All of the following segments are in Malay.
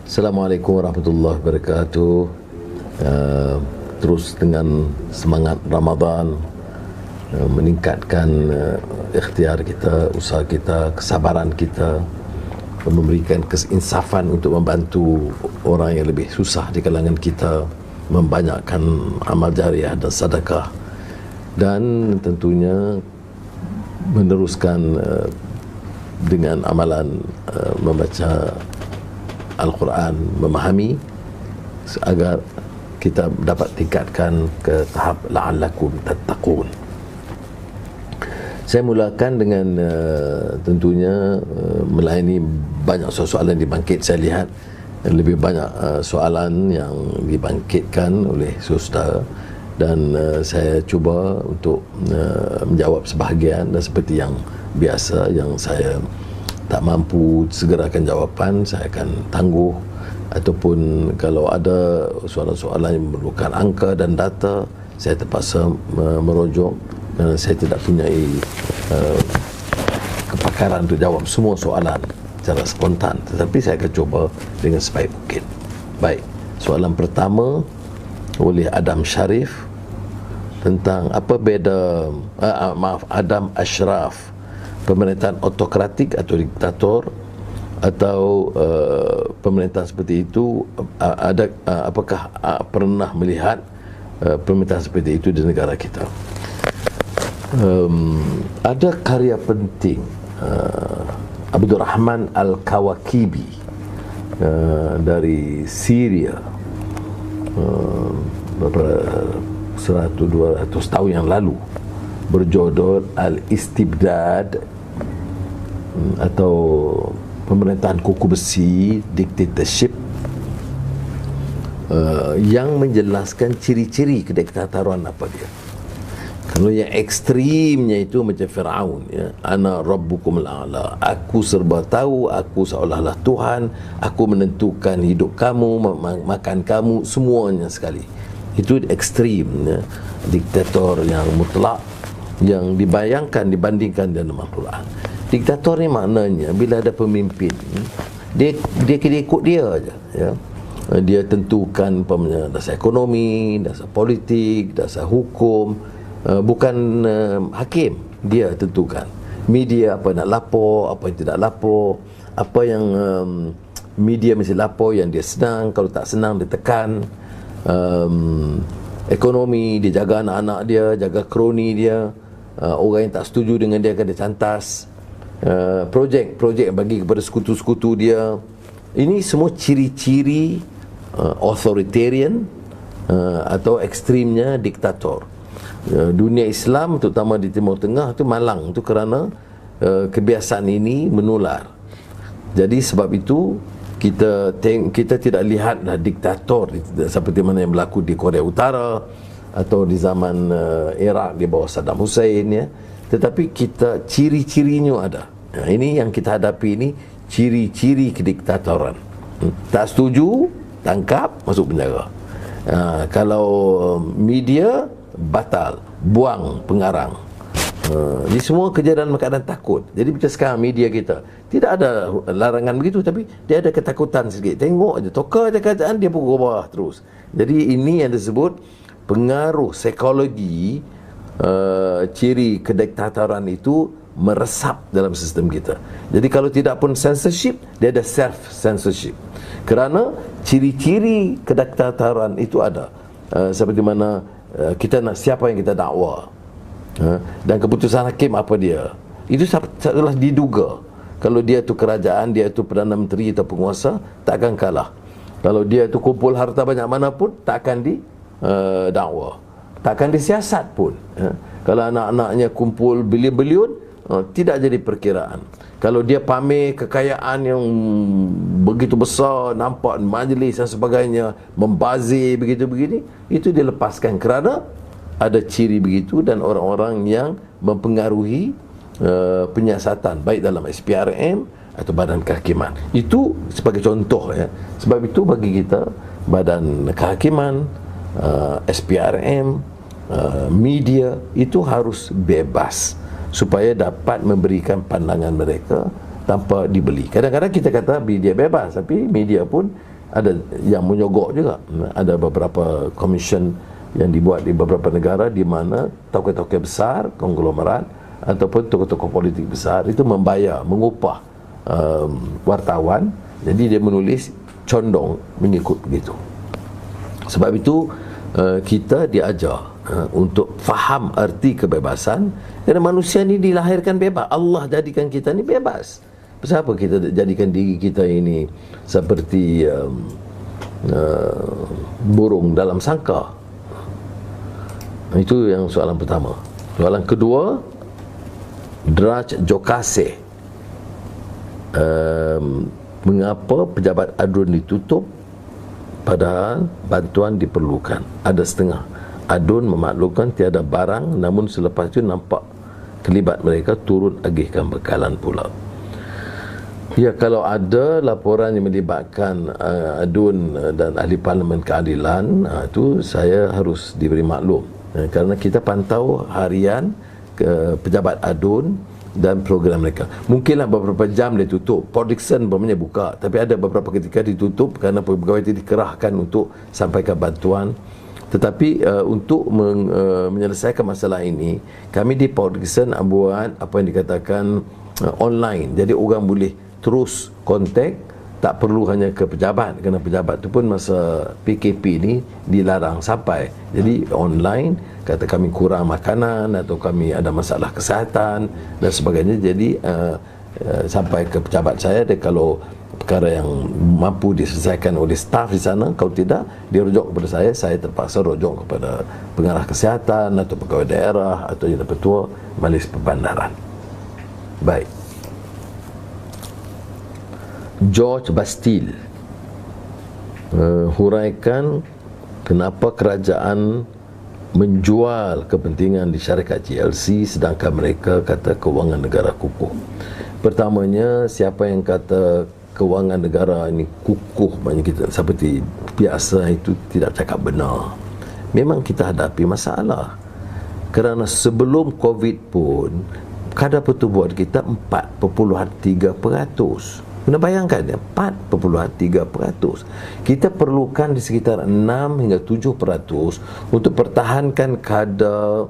Assalamualaikum warahmatullahi wabarakatuh. Terus dengan semangat Ramadan, meningkatkan ikhtiar kita, usaha kita, kesabaran kita, memberikan keinsafan untuk membantu orang yang lebih susah di kalangan kita, membanyakkan amal jariah dan sedekah, dan tentunya meneruskan dengan amalan membaca Al-Quran, memahami agar kita dapat tingkatkan ke tahap la'allakum tattaqun. Saya mulakan dengan tentunya melayani banyak soalan dibangkit. Saya lihat lebih banyak soalan yang dibangkitkan oleh saudara, dan saya cuba untuk menjawab sebahagian, dan seperti yang biasa, yang saya tak mampu segerakan jawapan, saya akan tangguh, ataupun kalau ada soalan-soalan yang memerlukan angka dan data, saya terpaksa merujuk, dan saya tidak punya kepakaran untuk jawab semua soalan secara spontan, tetapi saya akan cuba dengan sebaik mungkin. Baik, soalan pertama oleh Adam Sharif tentang apa beza Adam Ashraf, pemerintahan autokratik atau diktator, atau pemerintahan seperti itu, apakah pernah melihat pemerintahan seperti itu di negara kita? Ada karya penting Abdul Rahman Al-Kawakibi dari Syria beberapa 100-200 tahun yang lalu, berjudul Al-Istibdad, atau pemerintahan kuku besi, dictatorship, yang menjelaskan ciri-ciri kediktatoran apa dia. Kalau yang ekstrimnya itu macam Fir'aun, ya, ana rabbukumul a'la, aku serba tahu, aku seolah-olah Tuhan, aku menentukan hidup kamu, makan kamu, semuanya sekali. Itu ekstrim, ya, diktator yang mutlak, yang dibandingkan dengan Al-Quran. Diktator ni maknanya bila ada pemimpin, dia ikut dia aja, ya. Dia tentukan dasar ekonomi, dasar politik, dasar hukum, bukan hakim. Dia tentukan media apa nak lapor, apa yang tidak lapor, apa yang media mesti lapor, yang dia senang, kalau tak senang dia tekan. Ekonomi, dia jaga anak-anak dia, jaga kroni dia, orang yang tak setuju dengan dia akan dia cantas. Projek bagi kepada sekutu-sekutu dia. Ini semua ciri-ciri authoritarian atau ekstrimnya diktator. Dunia Islam terutama di Timur Tengah itu malang itu kerana kebiasaan ini menular. Jadi sebab itu kita tidak lihatlah diktator seperti mana yang berlaku di Korea Utara atau di zaman Iraq di bawah Saddam Hussein, ya. Tetapi kita ciri-cirinya ada. Ini yang kita hadapi, ini ciri-ciri kediktatoran. Tak setuju, tangkap, masuk penjara. Kalau media, batal, buang pengarang. Ini semua kejadian keadaan takut. Jadi macam sekarang media kita tidak ada larangan begitu, tapi dia ada ketakutan sikit. Tengok aja, toka aja kerajaan, dia pun berubah terus. Jadi ini yang disebut pengaruh psikologi. Ciri kediktatoran itu meresap dalam sistem kita. Jadi kalau tidak pun censorship, dia ada self-censorship. Kerana ciri-ciri kediktatoran itu ada. Seperti mana kita nak siapa yang kita dakwa, dan keputusan hakim apa dia. Itu setelah diduga. Kalau dia tu kerajaan, dia tu Perdana Menteri atau penguasa, tak akan kalah. Kalau dia tu kumpul harta banyak mana pun, tak akan didakwa, takkan disiasat pun, ya. Kalau anak-anaknya kumpul bilion-bilion, tidak jadi perkiraan. Kalau dia pamer kekayaan yang begitu besar, nampak majlis dan sebagainya, membazir begitu-begini, itu dilepaskan kerana ada ciri begitu, dan orang-orang yang mempengaruhi penyiasatan baik dalam SPRM atau Badan Kehakiman. Itu sebagai contoh, ya. Sebab itu bagi kita Badan Kehakiman, SPRM, media itu harus bebas supaya dapat memberikan pandangan mereka tanpa dibeli. Kadang-kadang kita kata media bebas, tapi media pun ada yang menyogok juga. Ada beberapa komisen yang dibuat di beberapa negara di mana tokoh-tokoh besar, konglomerat ataupun tokoh-tokoh politik besar itu membayar, mengupah wartawan. Jadi dia menulis condong mengikut begitu. Sebab itu kita diajar untuk faham arti kebebasan, kerana manusia ni dilahirkan bebas. Allah jadikan kita ni bebas. Kenapa kita jadikan diri kita ini seperti burung dalam sangkar? Itu yang soalan pertama. Soalan kedua, Draj Jokase, mengapa pejabat adun ditutup padahal bantuan diperlukan? Ada setengah adun memaklumkan tiada barang, namun selepas itu nampak kelibat mereka turun agihkan bekalan pula. Ya, kalau ada laporan yang melibatkan adun dan ahli parlimen keadilan, itu saya harus diberi maklum, kerana kita pantau harian pejabat adun dan program mereka. Mungkinlah beberapa jam dia tutup. Port Dickson umpamanya buka, tapi ada beberapa ketika ditutup kerana pegawai itu dikerahkan untuk sampaikan bantuan. Tetapi untuk menyelesaikan masalah ini, kami di Port Dickson buat apa yang dikatakan online. Jadi orang boleh terus kontak, tak perlu hanya ke pejabat, kerana pejabat tu pun masa PKP ni dilarang sampai. Jadi online, kata kami kurang makanan atau kami ada masalah kesihatan dan sebagainya, jadi sampai ke pejabat saya. Dan kalau perkara yang mampu diselesaikan oleh staf di sana, kalau tidak dia rujuk kepada saya terpaksa rujuk kepada pengarah kesihatan atau pegawai daerah atau jadi ketua majlis perbandaran. Baik, George Bastille huraikan kenapa kerajaan menjual kepentingan di syarikat GLC sedangkan mereka kata kewangan negara kukuh. Pertamanya, siapa yang kata kewangan negara ini kukuh, maknanya kita seperti biasa, itu tidak cakap benar. Memang kita hadapi masalah, kerana sebelum Covid pun kadar pertumbuhan kita 4.3%. Anda bayangkan ya, 4.3%. Kita perlukan di sekitar 6 hingga 7% untuk pertahankan kadar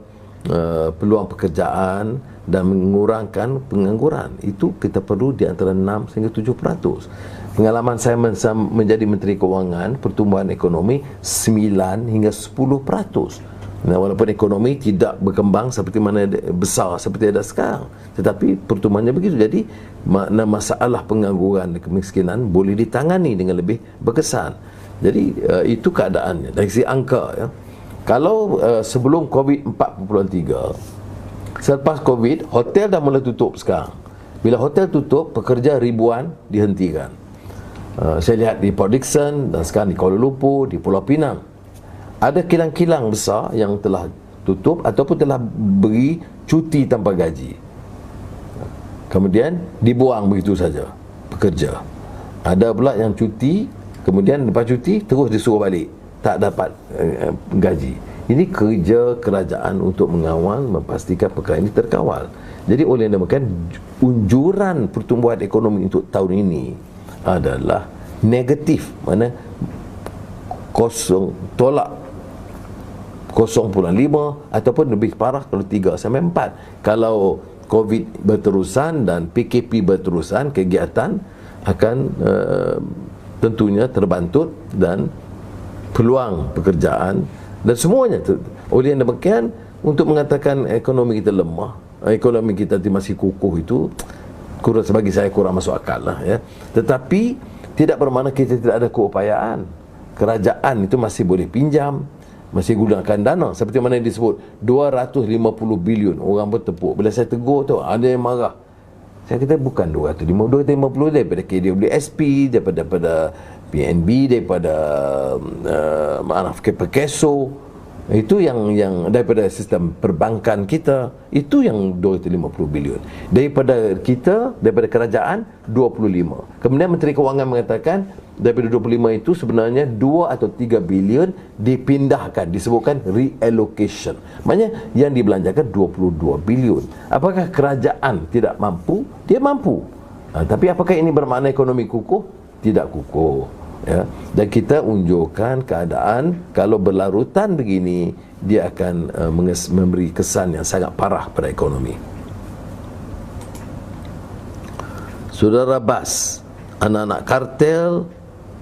peluang pekerjaan dan mengurangkan pengangguran. Itu kita perlu di antara 6 hingga 7%. Pengalaman saya menjadi Menteri Kewangan, pertumbuhan ekonomi 9 hingga 10%. Nah, walaupun ekonomi tidak berkembang seperti mana besar seperti ada sekarang, tetapi pertumbuhannya begitu. Jadi masalah pengangguran dan kemiskinan boleh ditangani dengan lebih berkesan. Jadi itu keadaannya dari segi angka ya. Kalau sebelum Covid 4.3, selepas Covid hotel dah mula tutup sekarang. Bila hotel tutup, pekerja ribuan dihentikan. Saya lihat di Port Dickson dan sekarang di Kuala Lumpur, di Pulau Pinang, ada kilang-kilang besar yang telah tutup ataupun telah beri cuti tanpa gaji. Kemudian dibuang begitu saja pekerja. Ada pula yang cuti, kemudian lepas cuti terus disuruh balik, tak dapat gaji. Ini kerja kerajaan untuk mengawal, memastikan perkara ini terkawal. Jadi oleh demikian, unjuran pertumbuhan ekonomi untuk tahun ini adalah negatif, mana kosong, tolak 0.5 ataupun lebih parah kalau 3 sampai 4. Kalau Covid berterusan dan PKP berterusan, kegiatan akan tentunya terbantut dan peluang pekerjaan dan semuanya. Oleh demikian, untuk mengatakan ekonomi kita lemah, ekonomi kita masih kukuh, itu kurang, bagi saya kurang masuk akal lah ya. Tetapi tidak bermakna kita tidak ada keupayaan. Kerajaan itu masih boleh pinjam, masih gunakan dana seperti mana yang disebut 250 bilion. Orang pun tepuk. Bila saya tegur tu, ada yang marah. Saya kata bukan 250 daripada KWSP, daripada PNB, daripada Pekeso. Itu yang daripada sistem perbankan kita, itu yang 250 bilion. Daripada kita, daripada kerajaan 25. Kemudian Menteri Kewangan mengatakan daripada 25 itu sebenarnya 2 atau 3 bilion dipindahkan, disebutkan reallocation. Maknanya yang dibelanjakan 22 bilion. Apakah kerajaan tidak mampu? Dia mampu. Tapi apakah ini bermakna ekonomi kukuh? Tidak kukuh. ya. Dan kita unjurkan keadaan kalau berlarutan begini, dia akan memberi kesan yang sangat parah pada ekonomi. Saudara Bas, anak-anak kartel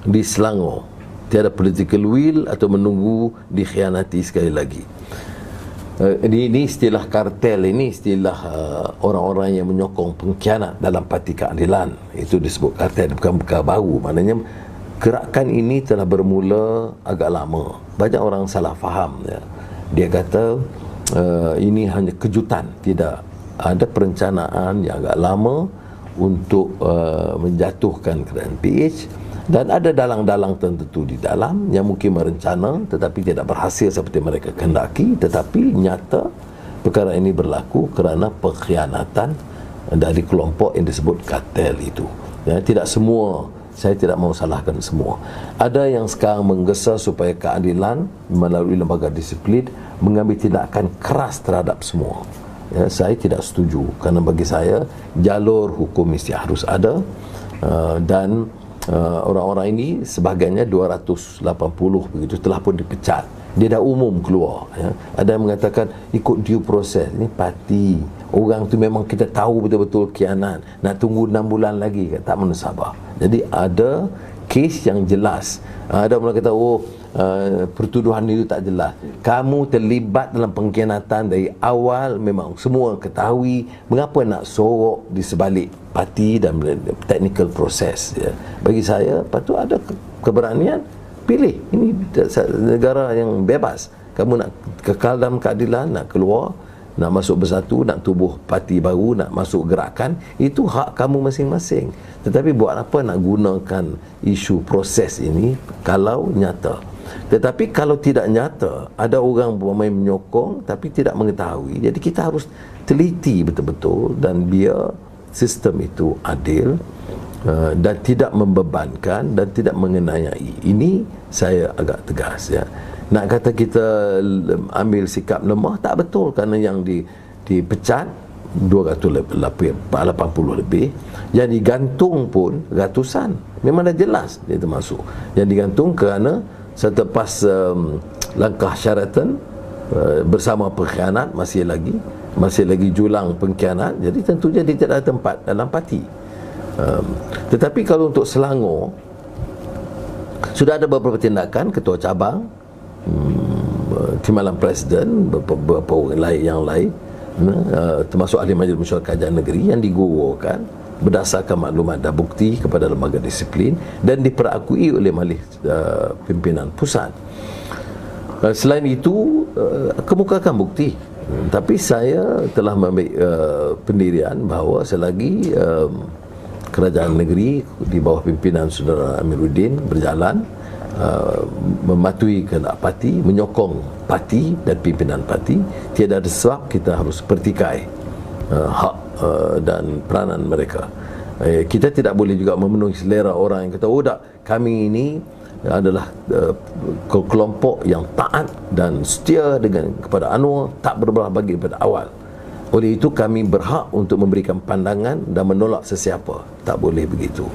di Selangor tiada political will atau menunggu dikhianati sekali lagi. Ini istilah kartel, ini istilah orang-orang yang menyokong pengkhianat dalam parti keadilan. Itu disebut kartel, bukan perkara baru. Maknanya gerakan ini telah bermula agak lama. Banyak orang salah faham, ya. Dia kata ini hanya kejutan. Tidak, ada perencanaan yang agak lama untuk menjatuhkan kerajaan PH, dan ada dalang-dalang tertentu di dalam yang mungkin merencana tetapi tidak berhasil seperti mereka kehendaki. Tetapi nyata perkara ini berlaku kerana pengkhianatan dari kelompok yang disebut kartel itu, ya. Tidak semua, saya tidak mau salahkan semua. Ada yang sekarang menggesa supaya keadilan melalui lembaga disiplin mengambil tindakan keras terhadap semua. Ya, saya tidak setuju, kerana bagi saya jalur hukum mesti harus ada, dan orang-orang ini sebahagiannya 280 begitu telah pun dipecat. Dia dah umum keluar, ya. Ada yang mengatakan ikut due process. Ini parti, orang tu memang kita tahu betul-betul khianat, nak tunggu 6 bulan lagi, tak mensabar. Jadi ada kes yang jelas. Ada orang kata pertuduhan itu tak jelas. Kamu terlibat dalam pengkhianatan dari awal, memang semua ketahui. Mengapa nak sorok di sebalik parti dan technical process, ya? Bagi saya patut ada keberanian pilih. Ini negara yang bebas. Kamu nak kekal dalam keadilan, nak keluar, nak masuk bersatu, nak tubuh parti baru, nak masuk gerakan, itu hak kamu masing-masing. Tetapi buat apa nak gunakan isu proses ini kalau nyata? Tetapi kalau tidak nyata, ada orang bermain menyokong tapi tidak mengetahui. Jadi kita harus teliti betul-betul dan biar sistem itu adil, dan tidak membebankan dan tidak mengenayai. Ini saya agak tegas, ya. Nak kata kita ambil sikap lemah, tak betul, kerana yang dipecat 280 lebih, yang digantung pun ratusan. Memang dah jelas dia termasuk. Yang digantung kerana selepas langkah Sheraton bersama pengkhianat masih lagi julang pengkhianat, jadi tentunya dia tidak ada tempat dalam parti. Tetapi kalau untuk Selangor, sudah ada beberapa tindakan ketua cabang, timbalan presiden, beberapa orang yang lain, termasuk ahli majlis mesyuarat kerajaan negeri yang digugurkan berdasarkan maklumat dan bukti kepada lembaga disiplin dan diperakui oleh majlis pimpinan pusat. Selain itu, kemukakan bukti. Tapi saya telah mengambil pendirian bahawa selagi kerajaan negeri di bawah pimpinan saudara Amiruddin berjalan, mematuhi kehendak parti, menyokong parti dan pimpinan parti, tiada ada sebab kita harus pertikai hak dan peranan mereka. Kita tidak boleh juga memenuhi selera orang yang kata, tak, kami ini adalah kelompok yang taat dan setia kepada Anwar, tak berbelah bagi pada awal. Oleh itu kami berhak untuk memberikan pandangan dan menolak sesiapa. Tak boleh begitu,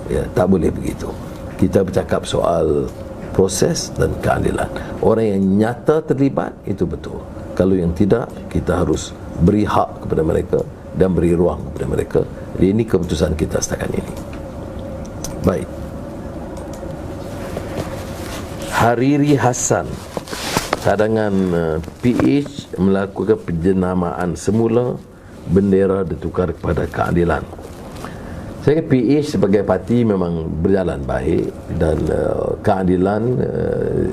ya, tak boleh begitu. Kita bercakap soal proses dan keadilan. Orang yang nyata terlibat itu betul. Kalau yang tidak, kita harus beri hak kepada mereka dan beri ruang kepada mereka. Jadi ini keputusan kita setakat ini. Baik. Hariri Hassan, cadangan PH melakukan penjenamaan semula, bendera ditukar kepada keadilan. Saya kata PH sebagai parti memang berjalan baik, dan keadilan,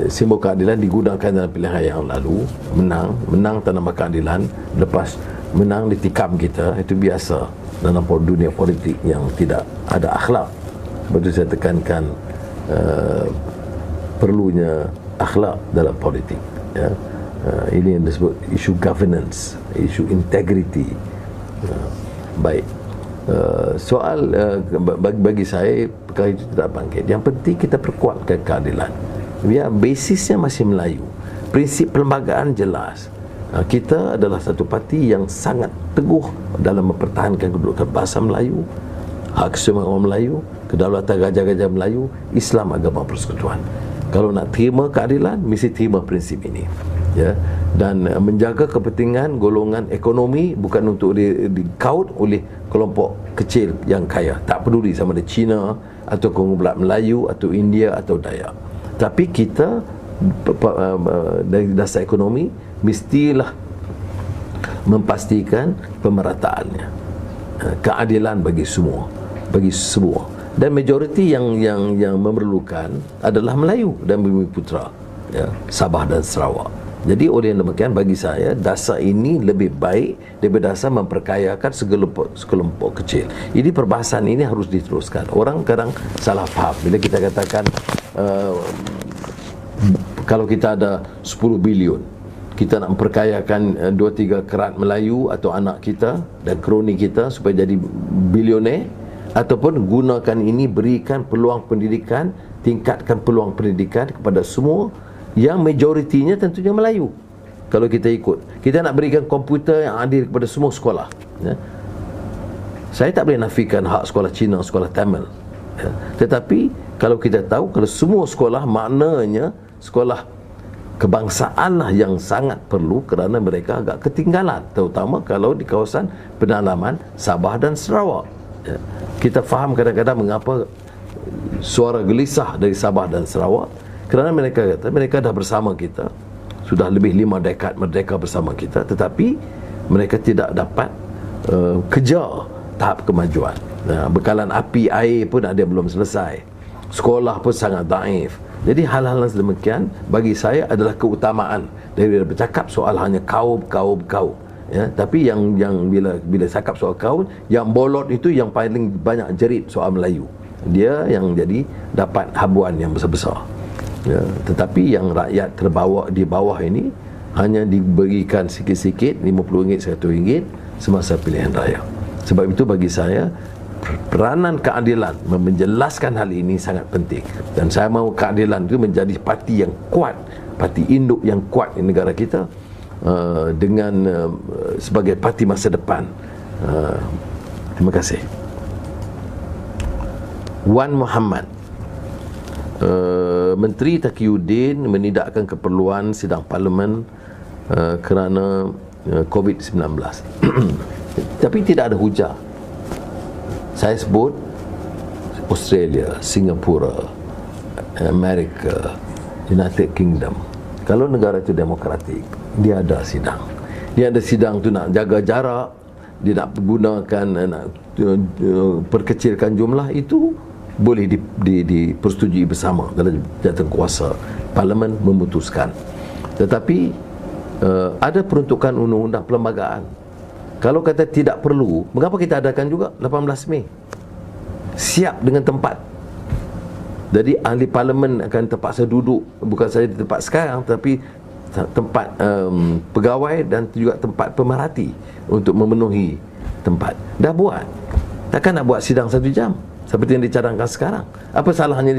simbol keadilan digunakan dalam pilihan yang lalu. Menang tanpa keadilan, lepas menang ditikam kita, itu biasa dalam dunia politik yang tidak ada akhlak. Sebab itu saya tekankan perlunya akhlak dalam politik, ya. Ini yang disebut isu governance, isu integrity. Baik. Soal bagi saya perkara itu tidak bangkit. Yang penting kita perkuatkan keadilan. Ya, basisnya masih Melayu. Prinsip perlembagaan jelas. Kita adalah satu parti yang sangat teguh dalam mempertahankan kedudukan bahasa Melayu. hak keseimbangan orang Melayu, kedaulatan gajah-gajah Melayu, Islam agama persekutuan. Kalau nak terima keadilan, mesti terima prinsip ini, ya. Dan menjaga kepentingan golongan ekonomi bukan untuk dikaut oleh kelompok kecil yang kaya. Tak peduli sama ada Cina atau konglomerat Melayu atau India atau Dayak. Tapi kita dari dasar ekonomi mestilah memastikan pemerataannya, keadilan bagi semua, dan majoriti yang memerlukan adalah Melayu dan Bumiputera, ya, Sabah dan Sarawak. Jadi oleh demikian, bagi saya dasar ini lebih baik daripada dasar memperkayakan sekelompok kecil. Ini perbahasan ini harus diteruskan. Orang kadang salah faham bila kita katakan kalau kita ada 10 bilion, kita nak memperkayakan 2-3 kerat Melayu atau anak kita dan kroni kita supaya jadi bilioner, ataupun gunakan ini berikan peluang pendidikan, tingkatkan peluang pendidikan kepada semua yang majoritinya tentunya Melayu. Kalau kita ikut, kita nak berikan komputer yang adil kepada semua sekolah, ya. Saya tak boleh nafikan hak sekolah Cina, sekolah Tamil, ya. Tetapi kalau kita tahu, kalau semua sekolah, maknanya sekolah kebangsaan lah yang sangat perlu, kerana mereka agak ketinggalan, terutama kalau di kawasan pedalaman Sabah dan Sarawak, ya. Kita faham kadang-kadang mengapa suara gelisah dari Sabah dan Sarawak, kerana mereka kata mereka dah bersama kita, sudah lebih 5 dekad merdeka bersama kita, tetapi mereka tidak dapat kejar tahap kemajuan. Bekalan api air pun ada belum selesai, sekolah pun sangat daif. Jadi hal-hal sedemikian bagi saya adalah keutamaan daripada bercakap soal hanya kaum, ya. Tapi yang bila cakap soal kaum, yang bolot itu yang paling banyak jerit soal Melayu, dia yang jadi dapat habuan yang besar-besar, ya. Tetapi yang rakyat terbawa di bawah ini hanya diberikan sikit-sikit, RM50, RM100 semasa pilihan raya. Sebab itu bagi saya peranan keadilan menjelaskan hal ini sangat penting, dan saya mahu keadilan itu menjadi parti yang kuat, parti induk yang kuat di negara kita, dengan sebagai parti masa depan. Terima kasih. Wan Muhammad, Menteri Taqiyuddin menidakkan keperluan sidang parlimen kerana COVID-19. Tapi tidak ada hujah. Saya sebut Australia, Singapura, Amerika, United Kingdom. Kalau negara itu demokratik, dia ada sidang. Dia ada sidang tu nak jaga jarak, dia nak gunakan, nak perkecilkan jumlah, itu boleh dipersetujui bersama dalam jawatan kuasa. Parlimen memutuskan. Tetapi ada peruntukan undang-undang perlembagaan. Kalau kata tidak perlu, mengapa kita adakan juga 18 Mei? Siap dengan tempat. Jadi ahli parlimen akan terpaksa duduk, bukan saja di tempat sekarang, tapi tempat pegawai dan juga tempat pemerhati untuk memenuhi tempat. Dah buat. Takkan nak buat sidang 1 jam seperti yang dicadangkan sekarang? Apa salahnya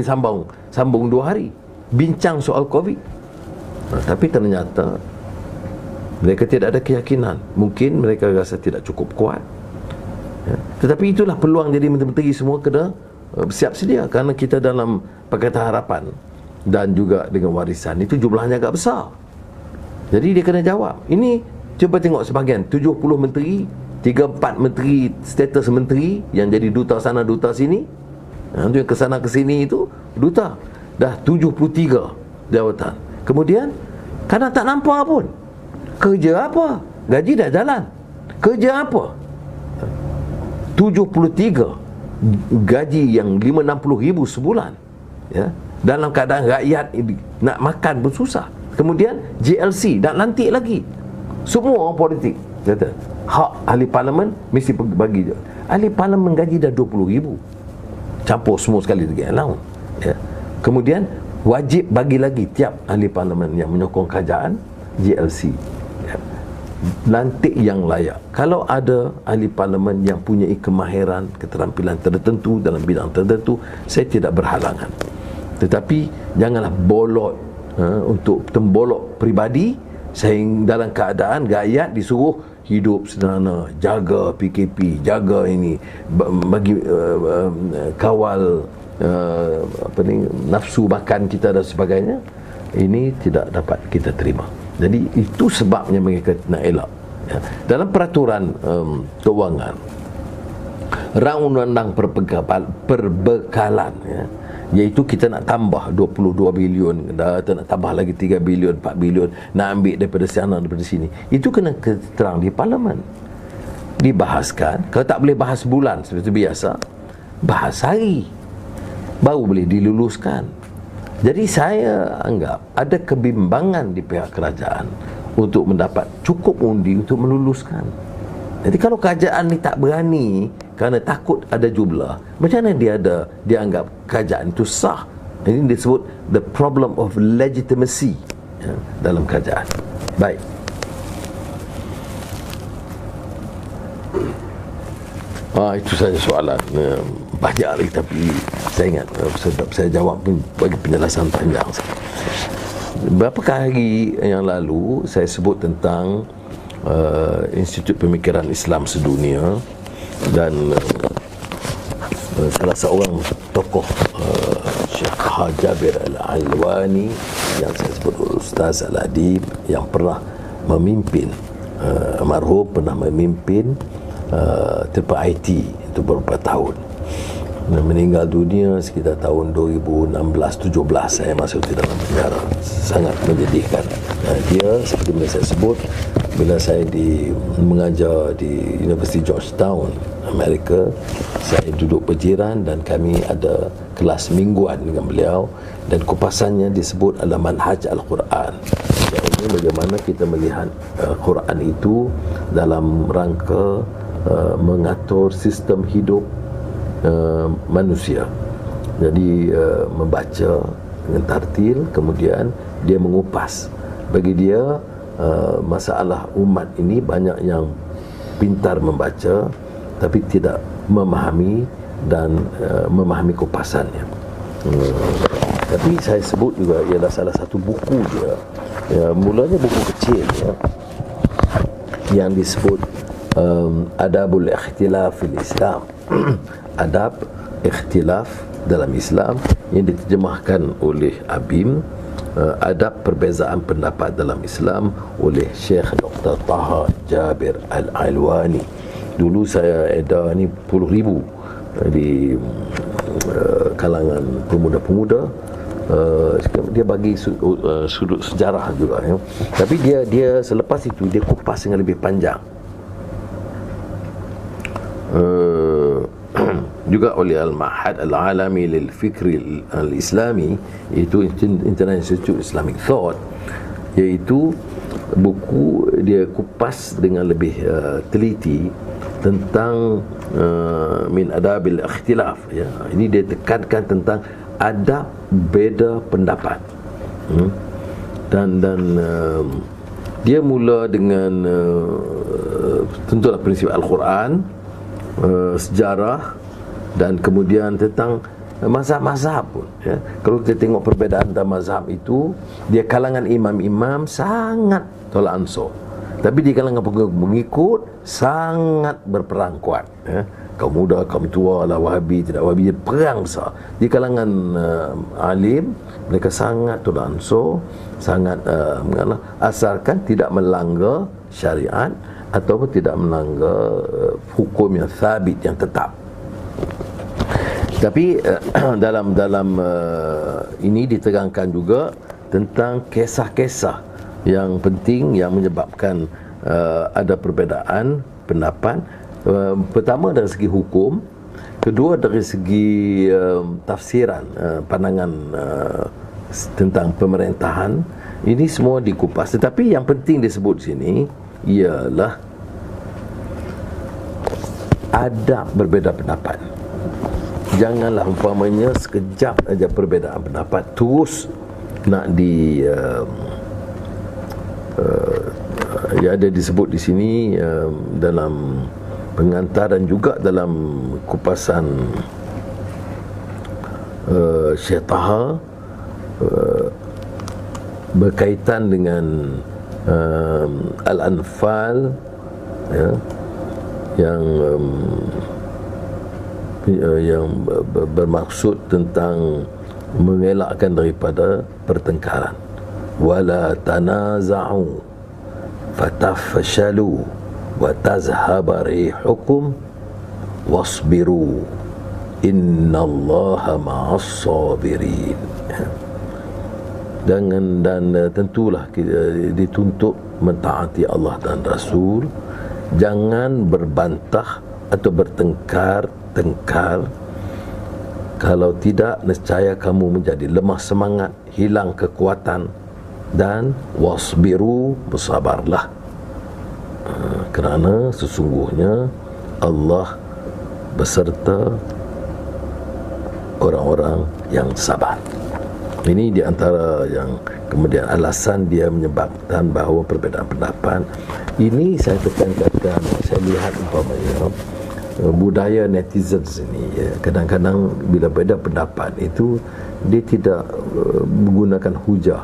sambung 2 hari bincang soal COVID? Tapi ternyata mereka tidak ada keyakinan. Mungkin mereka rasa tidak cukup kuat, ya. Tetapi itulah peluang jadi menteri-menteri semua kena bersiap sedia, kerana kita dalam Pakatan Harapan dan juga dengan warisan itu jumlahnya agak besar. Jadi dia kena jawab. Ini cuba tengok sebahagian 70 menteri, 3-4 menteri status menteri yang jadi duta sana duta sini. Itu yang kesana kesini itu duta. Dah 73 jawatan. Kemudian kadang tak nampak pun. Kerja apa? Gaji dah jalan. Kerja apa? 73 gaji yang 560 ribu sebulan, ya. Dalam keadaan rakyat nak makan pun susah. Kemudian JLC nak lantik lagi. Semua orang politik kata hak ahli parlimen mesti bagi je. Ahli parlimen gaji dah 20 ribu, campur semua sekali lagi allowance, ya. Kemudian wajib bagi lagi tiap ahli parlimen yang menyokong kerajaan JLC, ya. Lantik yang layak. Kalau ada ahli parlimen yang punya kemahiran, keterampilan tertentu dalam bidang tertentu, saya tidak berhalangan. Tetapi janganlah bolot, untuk tembolok peribadi, sehingga dalam keadaan rakyat disuruh hidup sederhana, jaga PKP, jaga ini, bagi kawal nafsu makan kita dan sebagainya, ini tidak dapat kita terima. Jadi itu sebabnya mereka nak elak. Ya. Dalam peraturan kewangan, rang undang-undang perbekalan, ya, iaitu kita nak tambah 22 bilion, dah nak tambah lagi 3 bilion, 4 bilion, nak ambil daripada sana, daripada sini. Itu kena terang di Parlimen, dibahaskan. Kalau tak boleh bahas bulan seperti biasa, bahas hari, baru boleh diluluskan. Jadi saya anggap ada kebimbangan di pihak kerajaan untuk mendapat cukup undi untuk meluluskan. Jadi kalau kerajaan ni tak berani kerana takut ada jumlah, macam mana dia anggap kerajaan itu sah? Ini disebut the problem of legitimacy, ya, dalam kerajaan. Baik. Itu saja soalan. Banyak lagi, tapi saya ingat saya jawab pun bagi penjelasan panjang. Beberapa hari yang lalu saya sebut tentang Institut Pemikiran Islam Sedunia, dan salah seorang tokoh Syekh Jabir Al-Alwani yang saya sebut Ustaz Al-Adib, yang pernah memimpin almarhum pernah memimpin tempat IT itu beberapa tahun, meninggal dunia sekitar tahun 2016-17. Saya masuk di dalam penjara. Sangat menyedihkan. Dia, seperti yang saya sebut, bila saya mengajar di University Georgetown, Amerika, saya duduk berjiran dan kami ada kelas mingguan dengan beliau, dan kupasannya disebut adalah manhaj Al-Quran. Iaitu bagaimana kita melihat Quran itu dalam rangka mengatur sistem hidup manusia. Jadi membaca dengan tartil, kemudian dia mengupas. Bagi dia masalah umat ini banyak yang pintar membaca tapi tidak memahami dan memahami kupasannya. Tapi saya sebut juga ialah salah satu buku dia, ya, mulanya buku kecil, ya, yang disebut Adabul Ikhtilaf fil Islam. Adab ikhtilaf dalam Islam, yang diterjemahkan oleh Abim, Adab Perbezaan Pendapat dalam Islam, oleh Syekh Dr. Taha Jabir Al-Alwani. Dulu saya edar ni 10,000 di kalangan pemuda-pemuda. Dia bagi sudut sejarah juga, ya. Tapi dia selepas itu dia kupas dengan lebih panjang. Juga oleh Al-Ma'had Al-Alami Lil Fikri Al-Islami, iaitu International Institute Islamic Thought, iaitu buku dia kupas dengan lebih teliti tentang min adabil ikhtilaf, ya. Ini dia tekankan tentang adab beza pendapat, dan dia mula dengan tentulah prinsip Al-Quran, sejarah, dan kemudian tentang mazhab-mazhab pun, ya. Kalau kita tengok perbezaan dalam mazhab itu, dia kalangan imam-imam sangat tolak ansur, tapi di kalangan pengikut sangat berperang kuat, ya. Kaum muda, kaum tua lah, Wahabi, tidak Wahabi, perang besar. Di kalangan alim, mereka sangat tolak ansur, sangat asalkan tidak melanggar syariat ataupun tidak melanggar hukum yang sabit, yang tetap. Tapi dalam ini diterangkan juga tentang kisah-kisah yang penting yang menyebabkan ada perbezaan pendapat. Pertama dari segi hukum, kedua dari segi tafsiran, pandangan tentang pemerintahan. Ini semua dikupas. Tetapi yang penting disebut sini ialah adab berbeza pendapat. Janganlah umpamanya sekejap aja perbezaan pendapat terus nak ya, ada disebut di sini dalam pengantar dan juga dalam kupasan Syekh Taha berkaitan dengan Al-Anfal ya, yang bermaksud tentang mengelakkan daripada pertengkaran. Wala tanaza'u fatafshalu wa tazhaba rihukum wasbiru innallaha ma'as sabirin. Dan tentulah kita dituntut mentaati Allah dan Rasul. Jangan berbantah atau bertengkar. Kalau tidak, nescaya kamu menjadi lemah semangat, hilang kekuatan, dan wasbiru, bersabarlah, kerana sesungguhnya Allah beserta orang-orang yang sabar. Ini di antara yang kemudian alasan dia menyebabkan bahawa perbezaan pendapat ini, saya tekankan, saya lihat umpamanya budaya netizens ini, ya, kadang-kadang bila beda pendapat itu dia tidak menggunakan hujah,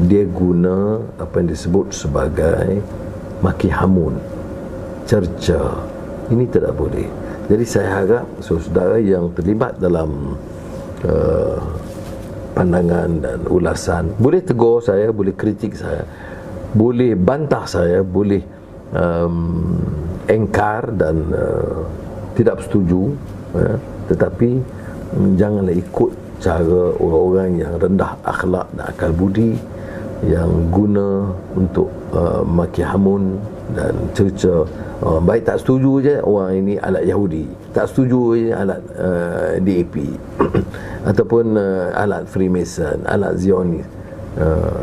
dia guna apa yang disebut sebagai maki hamun, cerca. Ini tidak boleh. Jadi saya harap saudara yang terlibat dalam pandangan dan ulasan boleh tegur saya, boleh kritik saya, boleh bantah saya, boleh engkar dan tidak setuju, ya, tetapi janganlah ikut cara orang-orang yang rendah akhlak dan akal budi, yang guna untuk maki hamun dan cerca. Baik tak setuju je, orang ini alat Yahudi, tak setuju je alat DAP ataupun alat Freemason, alat Zionis.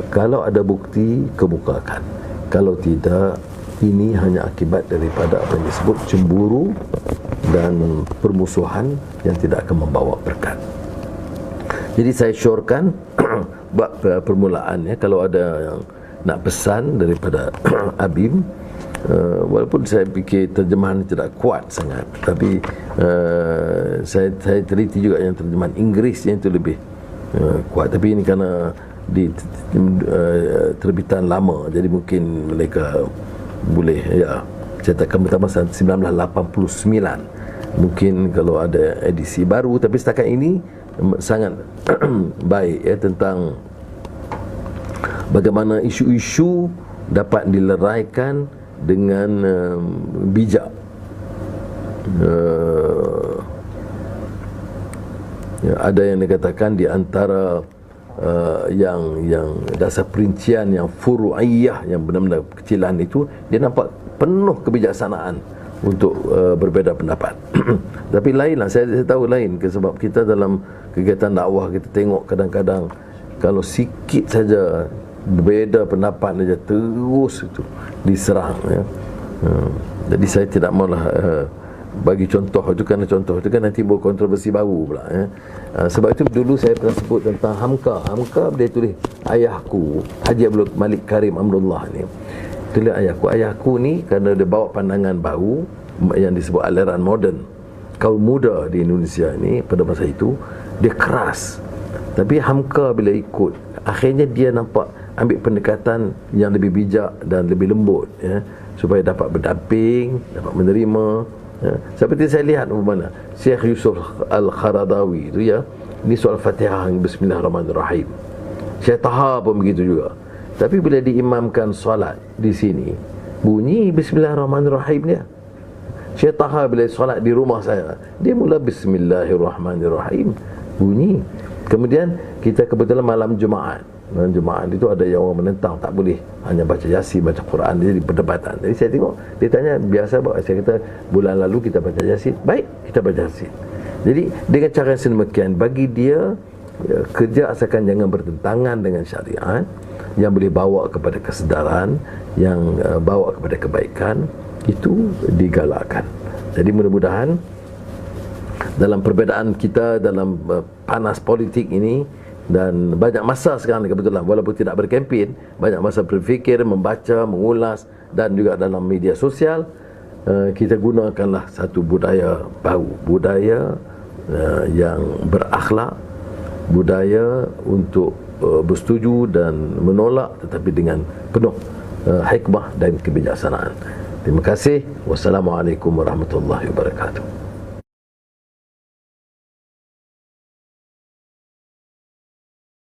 Kalau ada bukti, kemukakan. Kalau tidak, ini hanya akibat daripada apa yang disebut cemburu dan permusuhan yang tidak akan membawa berkat. Jadi saya syorkan bab permulaan, ya, kalau ada yang nak pesan daripada Abim, walaupun saya fikir terjemahan tidak kuat sangat, tapi saya teliti juga yang terjemahan Inggeris yang itu lebih kuat. Tapi ini kerana di terbitan lama, jadi mungkin mereka boleh, ya, cetakan pertama 1989. Mungkin kalau ada edisi baru, tapi setakat ini sangat baik, ya, tentang bagaimana isu-isu dapat dileraikan dengan bijak. Ya, ada yang dikatakan di antara yang dasar perincian yang furu'iyah, yang benar-benar kecilan itu, dia nampak penuh kebijaksanaan untuk berbeza pendapat. Tapi lainlah, saya tahu lain, sebab kita dalam kegiatan dakwah kita tengok kadang-kadang kalau sikit saja berbeza pendapat saja terus itu diserang, ya. Jadi saya tidak maulah bagi contoh itu, kerana contoh itu kan nanti buat kontroversi baru pula, ya. Sebab itu dulu saya pernah sebut tentang Hamka dia tulis ayahku Haji Abdul Malik Karim Amrullah ni, tulis ayahku ni kerana dia bawa pandangan baru yang disebut aliran moden, kaum muda di Indonesia ni pada masa itu dia keras. Tapi Hamka bila ikut, akhirnya dia nampak ambil pendekatan yang lebih bijak dan lebih lembut, ya, supaya dapat berdamping, dapat menerima, ya. Seperti saya lihat mana Syekh Yusuf Al-Kharadawi itu, ya, ini soal Fatihah Bismillahirrahmanirrahim. Syekh Taha pun begitu juga. Tapi bila diimamkan solat di sini, bunyi Bismillahirrahmanirrahim dia. Syekh Taha bila solat di rumah saya, dia mula Bismillahirrahmanirrahim, bunyi. Kemudian kita kebetulan malam Jumaat itu ada yang orang menentang tak boleh hanya baca Yasin, baca Quran, jadi perdebatan. Jadi saya tengok dia tanya biasa, saya kata bulan lalu kita baca Yasin, baik kita baca Yasin. Jadi dengan cara yang sedemikian, bagi dia, ya, kerja asalkan jangan bertentangan dengan syariat, yang boleh bawa kepada kesedaran, yang bawa kepada kebaikan, itu digalakkan. Jadi mudah-mudahan dalam perbezaan kita dalam panas politik ini, dan banyak masa sekarang kebetulan, walaupun tidak berkempen, banyak masa berfikir, membaca, mengulas, dan juga dalam media sosial, kita gunakanlah satu budaya baru, budaya yang berakhlak, budaya untuk bersetuju dan menolak, tetapi dengan penuh hikmah dan kebijaksanaan. Terima kasih. Wassalamualaikum warahmatullahi wabarakatuh.